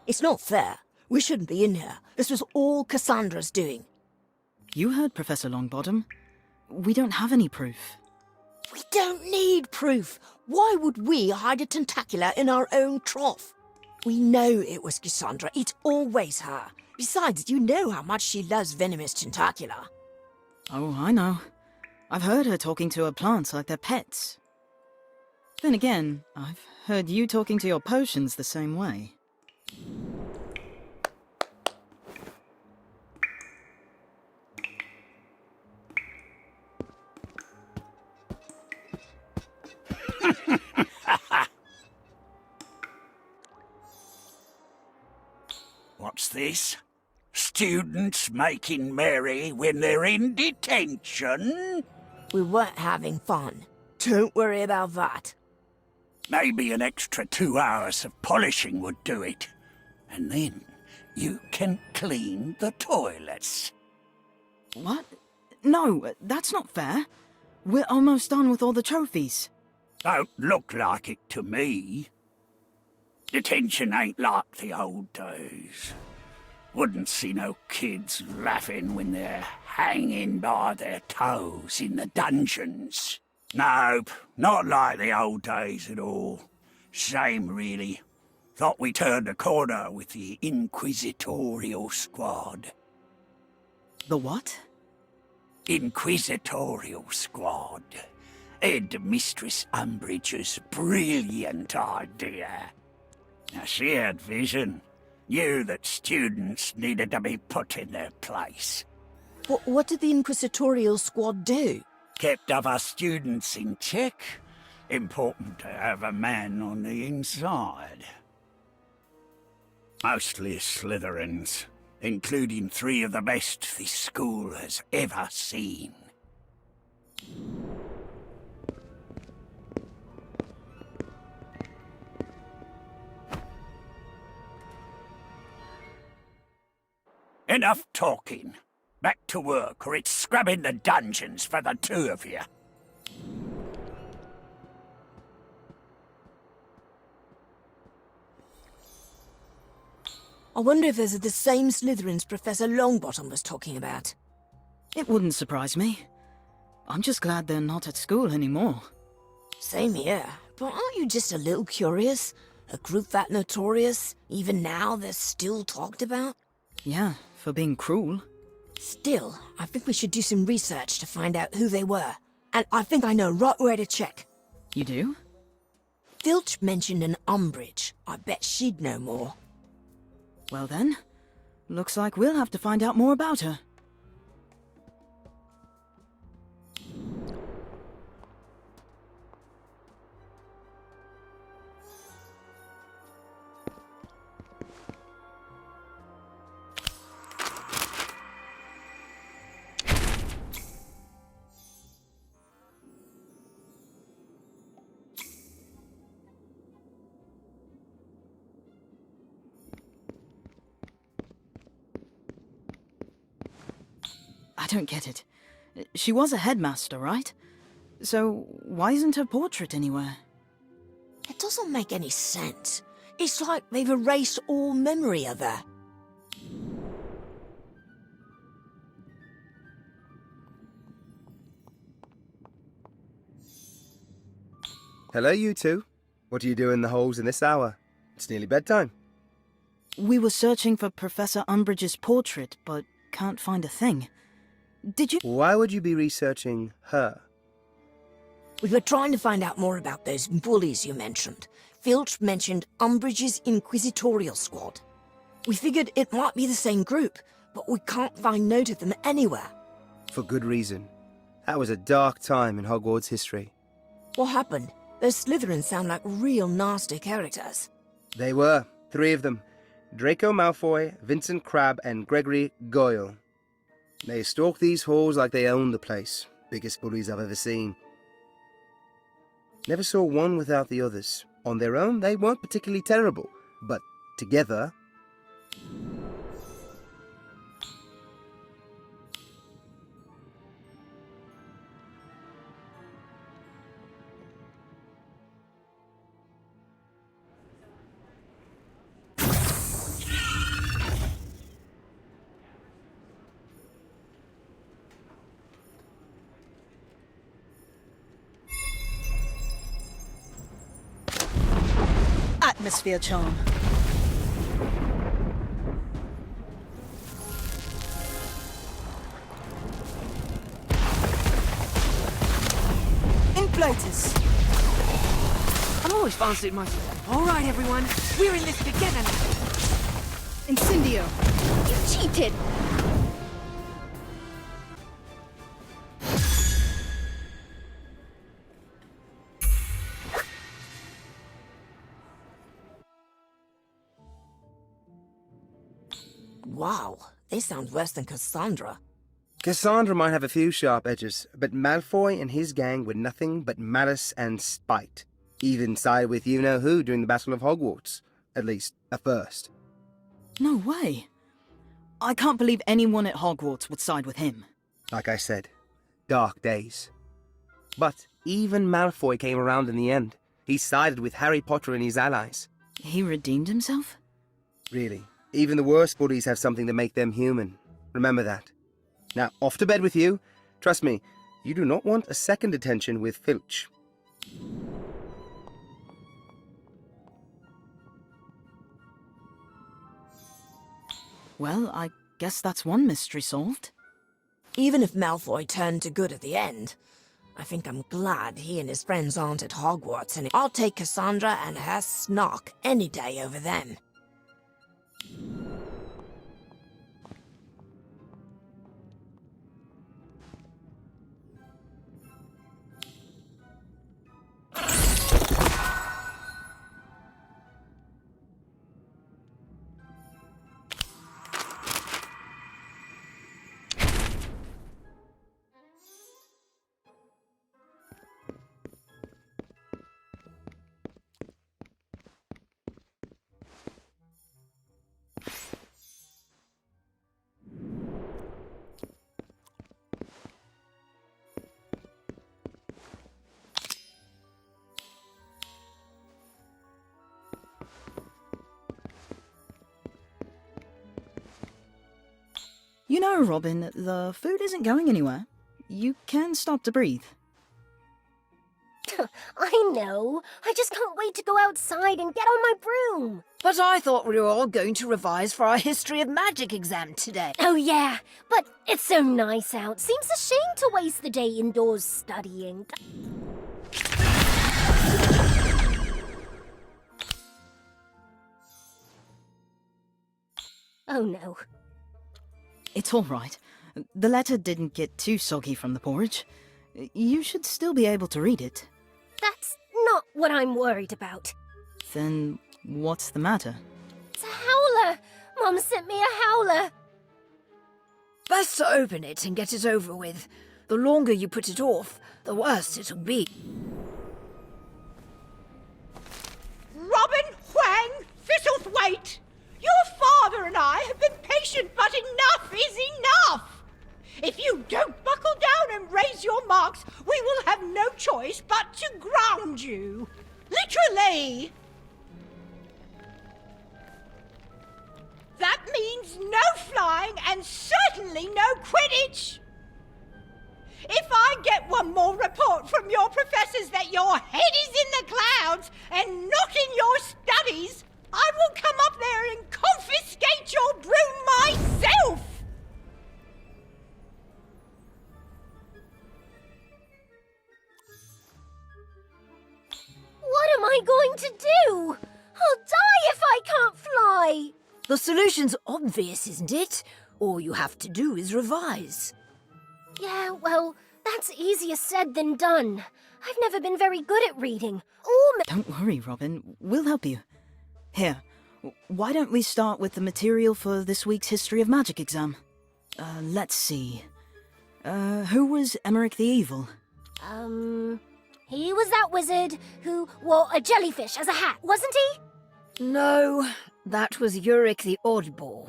It's not fair. We shouldn't be in here. This was all Cassandra's doing. You heard Professor Longbottom. We don't have any proof. We don't need proof. Why would we hide a tentacular in our own trough? We know it was Cassandra. It's always her. Besides, you know how much she loves venomous tentacula. Oh, I know. I've heard her talking to her plants like they're pets. Then again, I've heard you talking to your potions the same way. What's this? Students making merry when they're in detention? We weren't having fun. Don't worry about that. Maybe an extra 2 hours of polishing would do it. And then you can clean the toilets. What? No, that's not fair. We're almost done with all the trophies. Don't look like it to me. Detention ain't like the old days. Wouldn't see no kids laughing when they're hanging by their toes in the dungeons. Nope, not like the old days at all. Shame, really. Thought we turned a corner with the Inquisitorial Squad. The what? Inquisitorial Squad. Head Mistress Umbridge's brilliant idea. Now she had vision. Knew that students needed to be put in their place. What did the Inquisitorial Squad do? Kept other students in check. Important to have a man on the inside. Mostly Slytherins, including 3 of the best this school has ever seen. Enough talking. Back to work, or it's scrubbing the dungeons for the 2 of you. I wonder if those are the same Slytherins Professor Longbottom was talking about. It wouldn't surprise me. I'm just glad they're not at school anymore. Same here. But aren't you just a little curious? A group that notorious, even now they're still talked about? Yeah, for being cruel. Still, I think we should do some research to find out who they were. And I think I know right where to check. You do? Filch mentioned an Umbridge. I bet she'd know more. Well then, looks like we'll have to find out more about her. I don't get it. She was a headmaster, right? So why isn't her portrait anywhere? It doesn't make any sense. It's like they've erased all memory of her. Hello, you two. What are you doing in the holes in this hour? It's nearly bedtime. We were searching for Professor Umbridge's portrait, but can't find a thing. Did you— Why would you be researching her? We were trying to find out more about those bullies you mentioned. Filch mentioned Umbridge's Inquisitorial Squad. We figured it might be the same group, but we can't find note of them anywhere. For good reason. That was a dark time in Hogwarts history. What happened? Those Slytherins sound like real nasty characters. They were. 3 of them. Draco Malfoy, Vincent Crabbe, and Gregory Goyle. They stalked these halls like they owned the place. Biggest bullies I've ever seen. Never saw one without the others. On their own, they weren't particularly terrible. But together... atmosphere charm. Inflators! I've always fancied myself. All right, everyone. We're in this together now. Incendio! You cheated! Wow, this sounds worse than Cassandra. Cassandra might have a few sharp edges, but Malfoy and his gang were nothing but malice and spite. Even sided with you-know-who during the Battle of Hogwarts. At least, at first. No way. I can't believe anyone at Hogwarts would side with him. Like I said, dark days. But even Malfoy came around in the end. He sided with Harry Potter and his allies. He redeemed himself? Really, even the worst bullies have something to make them human. Remember that. Now, off to bed with you. Trust me, you do not want a second detention with Filch. Well, I guess that's one mystery solved. Even if Malfoy turned to good at the end, I think I'm glad he and his friends aren't at Hogwarts, and I'll take Cassandra and her snark any day over them. You know, Robin, the food isn't going anywhere. You can stop to breathe. I know. I just can't wait to go outside and get on my broom. But I thought we were all going to revise for our History of Magic exam today. Oh yeah, but it's so nice out. Seems a shame to waste the day indoors studying. Oh no. It's all right. The letter didn't get too soggy from the porridge. You should still be able to read it. That's not what I'm worried about. Then what's the matter? It's a howler. Mom sent me a howler. Best to open it and get it over with. The longer you put it off, the worse it'll be. Robin, Huang, Thistlethwaite! Your father and I have been patient, but enough is enough! If you don't buckle down and raise your marks, we will have no choice but to ground you. Literally! That means no flying and certainly no Quidditch! If I get one more report from your professors that your head is in the clouds and not in your studies, I will come up there and confiscate your broom myself! What am I going to do? I'll die if I can't fly. The solution's obvious, isn't it? All you have to do is revise. Yeah, well, that's easier said than done. I've never been very good at reading. Don't worry, Robin. We'll help you. Here, why don't we start with the material for this week's History of Magic exam? Let's see. Who was Emmerich the Evil? He was that wizard who wore a jellyfish as a hat, wasn't he? No, that was Uric the Oddball.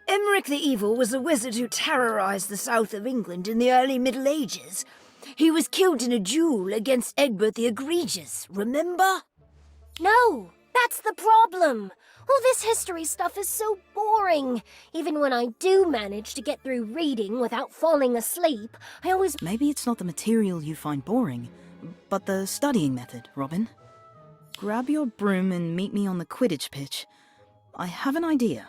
Emmerich the Evil was a wizard who terrorized the south of England in the early Middle Ages. He was killed in a duel against Egbert the Egregious, remember? No, that's the problem. All this history stuff is so boring. Even when I do manage to get through reading without falling asleep, I always... Maybe it's not the material you find boring, but the studying method, Robin. grab your broom and meet me on the Quidditch pitch. I have an idea.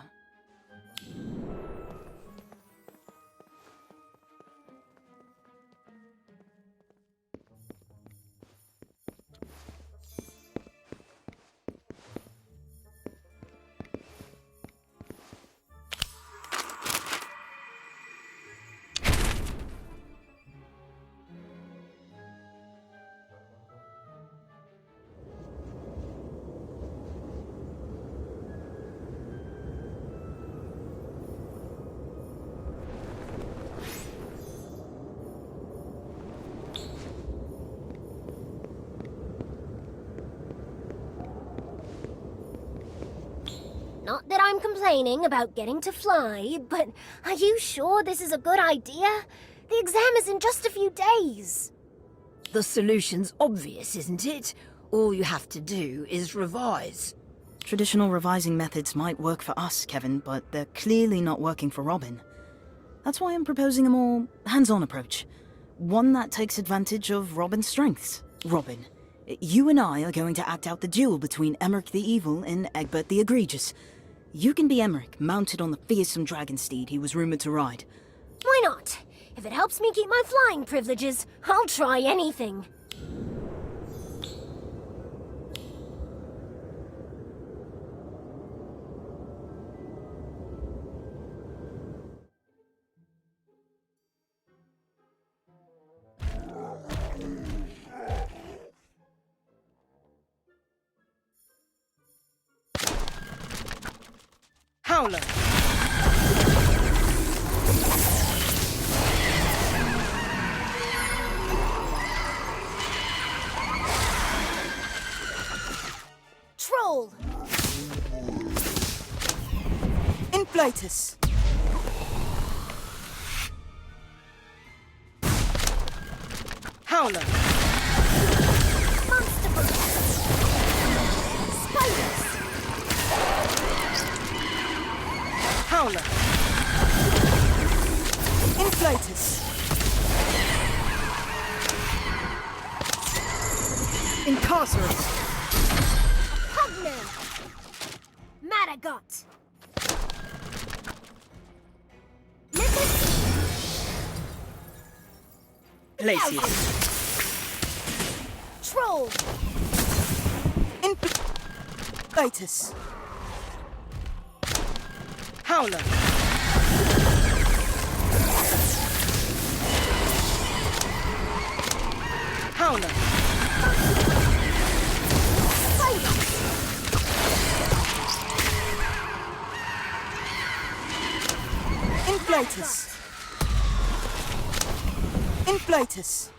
Not that I'm complaining about getting to fly, but are you sure this is a good idea? The exam is in just a few days. The solution's obvious, isn't it? All you have to do is revise. Traditional revising methods might work for us, Kevin, but they're clearly not working for Robin. That's why I'm proposing a more hands-on approach. One that takes advantage of Robin's strengths. Robin, you and I are going to act out the duel between Emmerich the Evil and Egbert the Egregious. You can be Emmerich, mounted on the fearsome dragon steed he was rumored to ride. Why not? If it helps me keep my flying privileges, I'll try anything. Howler! Troll! Inflatus! Howler! Monster Bullet! Spiders! Howler! Inflatus! Incarcerate! Pugner! Madagot! Limpus! Glacius! Troll! Inflatus! Howler! Howler! Inflatus! Inflatus!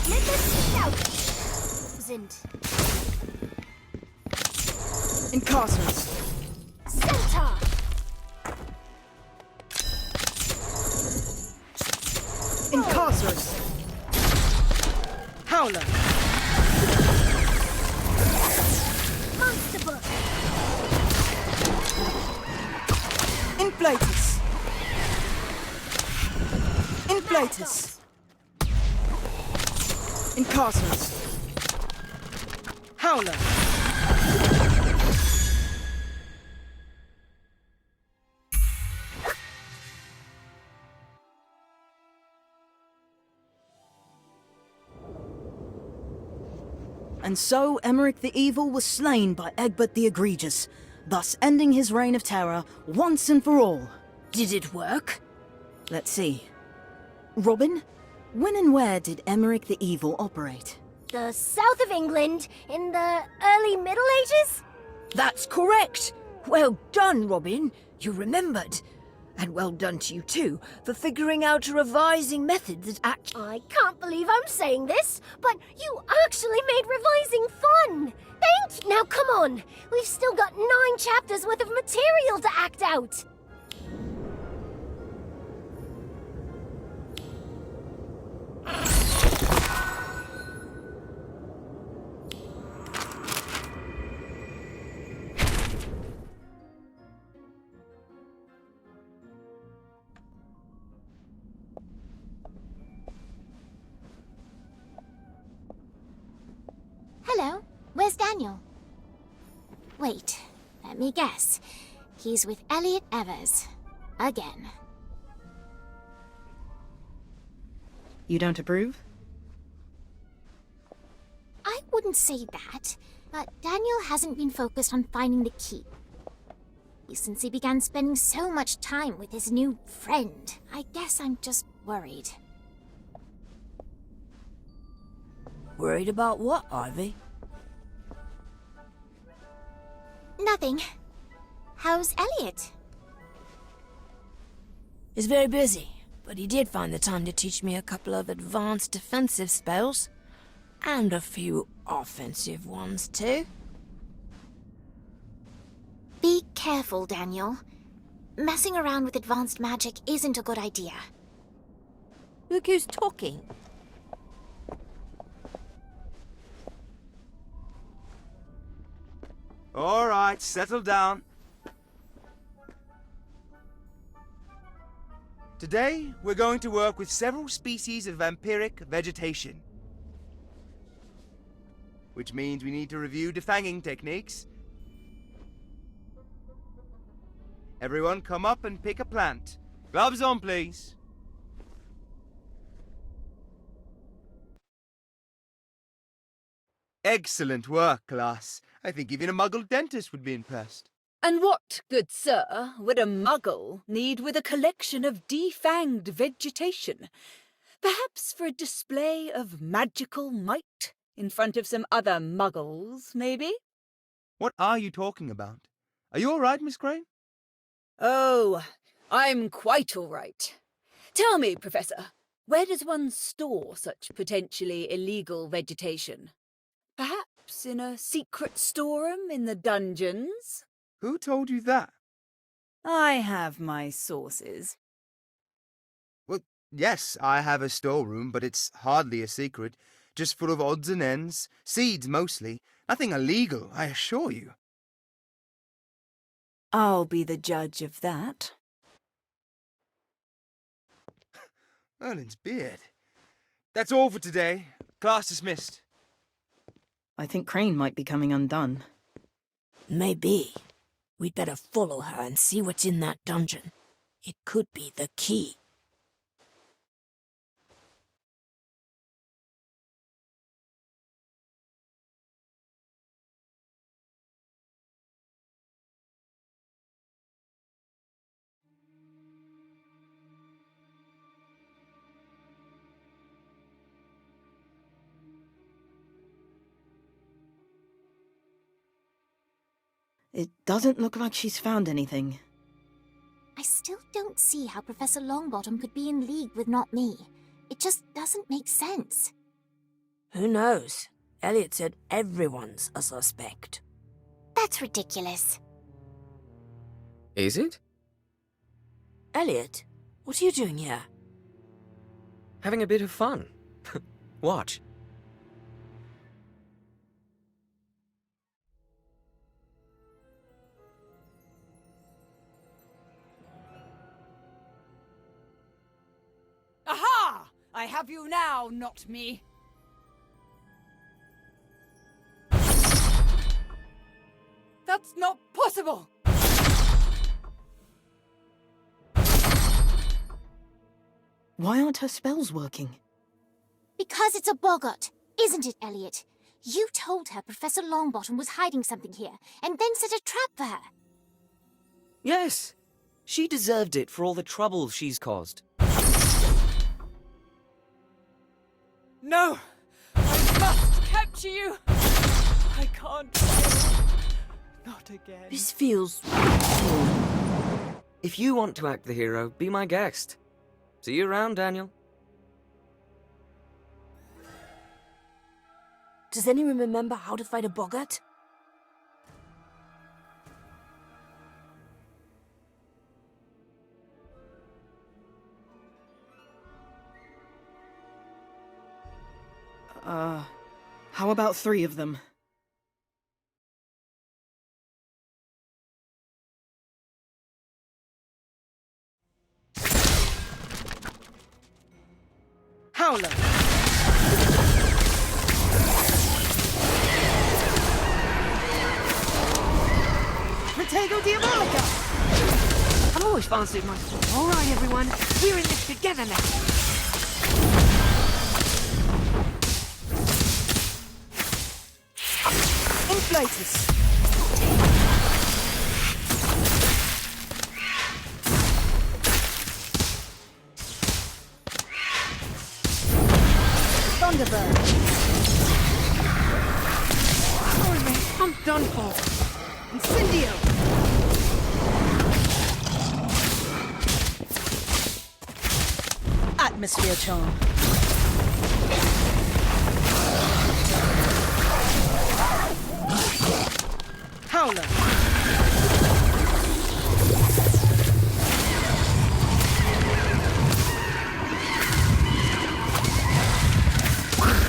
Limpus Scout! Zint! Incarcerate! Centaur! Incarcerate! Howler! Monster Book! Inflatus! Inflatus! Incarcerate! Howler! And so Emmerich the Evil was slain by Egbert the Egregious, thus ending his reign of terror once and for all. Did it work? Let's see. Robin, when and where did Emmerich the Evil operate? The south of England in the early Middle Ages? That's correct. Well done, Robin. You remembered. And well done to you too for figuring out a revising method that I can't believe I'm saying this, but you actually made revising fun! Thank you! Now come on! We've still got 9 chapters worth of material to act out! Hello. Daniel. Wait, let me guess. He's with Elliot Evers. Again. You don't approve? I wouldn't say that, but Daniel hasn't been focused on finding the key. Since he began spending so much time with his new friend, I guess I'm just worried. Worried about what, Ivy? Nothing. How's Elliot? He's very busy, but he did find the time to teach me a couple of advanced defensive spells. And a few offensive ones, too. Be careful, Daniel. Messing around with advanced magic isn't a good idea. Look who's talking. All right, settle down. Today, we're going to work with several species of vampiric vegetation. Which means we need to review defanging techniques. Everyone come up and pick a plant. Gloves on, please. Excellent work, class. I think even a muggle dentist would be impressed. And what, good sir, would a muggle need with a collection of defanged vegetation? Perhaps for a display of magical might in front of some other muggles, maybe? What are you talking about? Are you all right, Miss Crane? Oh, I'm quite all right. Tell me, Professor, where does one store such potentially illegal vegetation? Perhaps in a secret storeroom in the dungeons? Who told you that? I have my sources. Well, yes, I have a storeroom, but it's hardly a secret. Just full of odds and ends. Seeds, mostly. Nothing illegal, I assure you. I'll be the judge of that. Merlin's beard. That's all for today. Class dismissed. I think Crane might be coming undone. Maybe. We'd better follow her and see what's in that dungeon. It could be the key. It doesn't look like she's found anything. I still don't see how Professor Longbottom could be in league with not me. It just doesn't make sense. Who knows? Elliot said everyone's a suspect. That's ridiculous. Is it? Elliot, what are you doing here? Having a bit of fun. Watch. Aha! I have you now, not me. That's not possible! Why aren't her spells working? Because it's a boggart, isn't it, Elliot? You told her Professor Longbottom was hiding something here, and then set a trap for her. Yes. She deserved it for all the trouble she's caused. No! I must capture you! I can't fail. Not again. This feels... If you want to act the hero, be my guest. See you around, Daniel. Does anyone remember how to fight a boggart? How about 3 of them? Howler! always fancied myself. All right, everyone. We're in this together now. Inflatus. Thunderbird. Sorry, mate. I'm done for. Incendio. Atmosphere charm. Howler.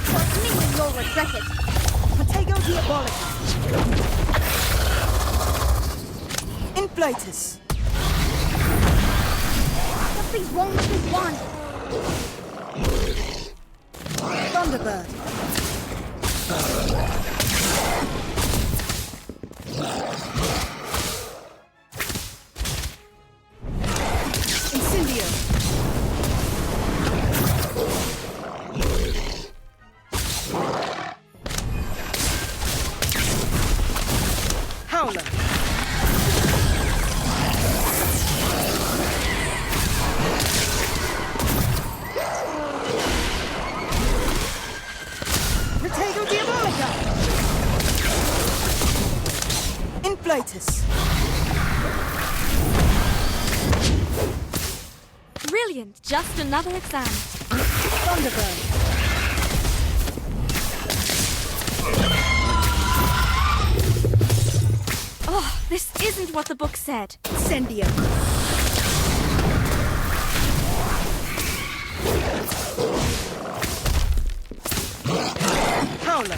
Trust me, you'll regret it. Protego Diabolica. Inflatus. Something's wrong with this wand. Thunderbird. Incendio. Howler. Protego Diabolica. Inflatus. Brilliant. Just another exam. Thunderbird. Oh, this isn't what the book said. Incendio. Howler.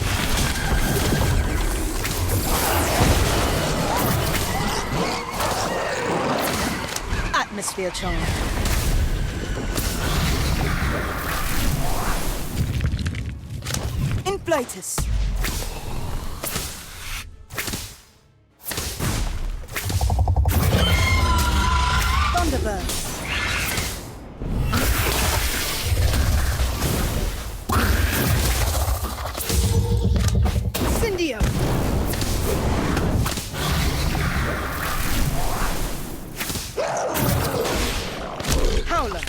Atmosphere charm. Inflatus. Thunderbird. Incendio. Howler.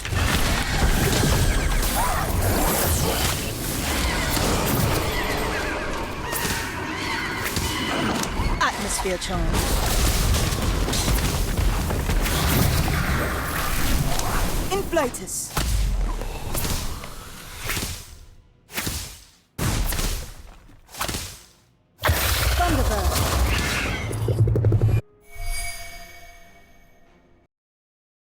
Atmosphere charm. Inflatus.